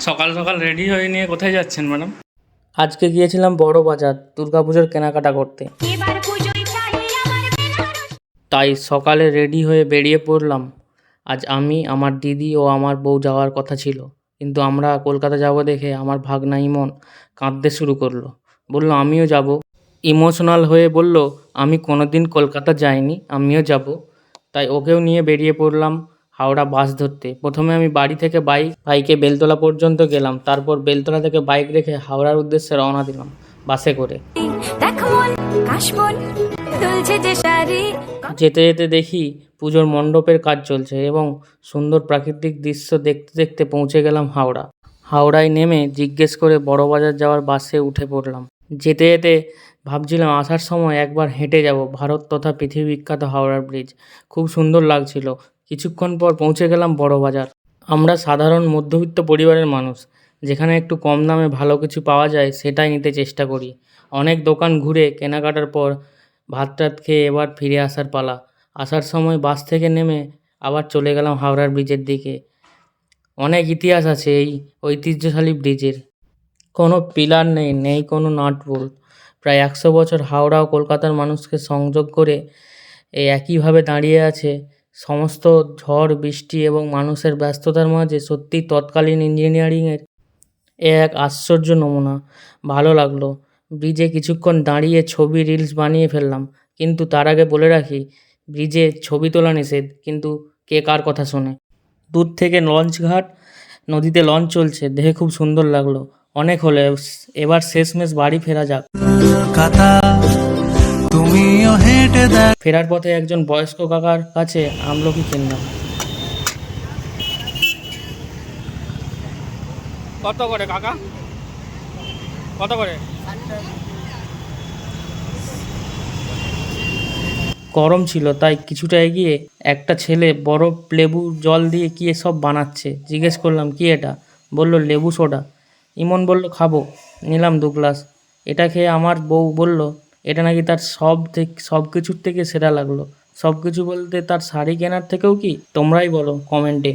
সকাল সকাল রেডি হয়ে নিয়ে কোথায় যাচ্ছেন ম্যাডাম? আজকে গিয়েছিলাম বড় বাজার দুর্গাপুজোর কেনাকাটা করতে। তাই সকালে রেডি হয়ে বেরিয়ে পড়লাম। আজ আমি, আমার দিদি ও আমার বউ যাওয়ার কথা ছিল, কিন্তু আমরা কলকাতা যাব দেখে আমার ভাগনা ইমন কাঁদতে শুরু করলো। বলল আমিও যাব। ইমোশনাল হয়ে বলল আমি কোনোদিন কলকাতা যাইনি, আমিও যাব। তাই ওকেও নিয়ে বেরিয়ে পড়লাম হাওড়া বাস ধরতে। প্রথমে আমি বাড়ি থেকে বাইকে বেলতলা পর্যন্ত গেলাম, তারপর বেলতলা থেকে বাইক রেখে হাওড়ার উদ্দেশ্যে রওনা দিলাম বাসে করে। যেতে যেতে দেখি পুজোর মণ্ডপের কাজ চলছে এবং সুন্দর প্রাকৃতিক দৃশ্য দেখতে দেখতে পৌঁছে গেলাম হাওড়া। হাওড়ায় নেমে জিজ্ঞেস করে বড়বাজার যাওয়ার বাসে উঠে পড়লাম। যেতে যেতে ভাবছিলাম আসার সময় একবার হেঁটে যাব ভারত তথা পৃথিবী বিখ্যাত হাওড়ার ব্রিজ। খুব সুন্দর লাগছিল। কিছুক্ষণ পর পৌঁছে গেলাম বড়বাজার। আমরা সাধারণ মধ্যবিত্ত পরিবারের মানুষ, যেখানে একটু কম দামে ভালো কিছু পাওয়া যায় সেটাই নিতে চেষ্টা করি। অনেক দোকান ঘুরে কেনাকাটার পর ভাত টাত খেয়ে এবার ফিরে আসার পালা। আসার সময় বাস থেকে নেমে আবার চলে গেলাম হাওড়ার ব্রিজের দিকে। অনেক ইতিহাস আছে এই ঐতিহ্যশালী ব্রিজের। কোনো পিলার নেই, নেই কোনো নাট বোল্ট। প্রায় 100 বছর হাওড়া ও কলকাতার মানুষকে সংযোগ করে এই একইভাবে দাঁড়িয়ে আছে। সমস্ত ঝড় বৃষ্টি এবং মানুষের ব্যস্ততার মাঝে সত্যিই তৎকালীন ইঞ্জিনিয়ারিংয়ের এক আশ্চর্য নমুনা। ভালো লাগলো। ব্রিজে কিছুক্ষণ দাঁড়িয়ে ছবি রিলস বানিয়ে ফেললাম। কিন্তু তার আগে বলে রাখি, ব্রিজে ছবি তোলা নিষেধ, কিন্তু কে কার কথা শোনে। দূর থেকে লঞ্চঘাট, নদীতে লঞ্চ চলছে, দেখে খুব সুন্দর লাগলো। অনেক হলো, এবার শেষমেশ বাড়ি ফেরা যাক। ফেরার পথে একজন বয়স্ক কাকার কাছে আমলকি কিনলাম। কত করে কাকা? কত করে? গরম ছিল তাই কিছুটা এগিয়ে একটা ছেলে বরফ লেবু জল দিয়ে কি সব বানাচ্ছে। জিজ্ঞেস করলাম কি এটা? বলল লেবু সোডা। ইমন বলল খাবো। নিলাম 2 গ্লাস। এটা খেয়ে আমার বউ বলল এটা নাকি তার সব কিছুর থেকে সেরা লাগলো। সব কিছু বলতে তার শাড়ি কেনার থেকেও কি? তোমরাই বলো কমেন্টে।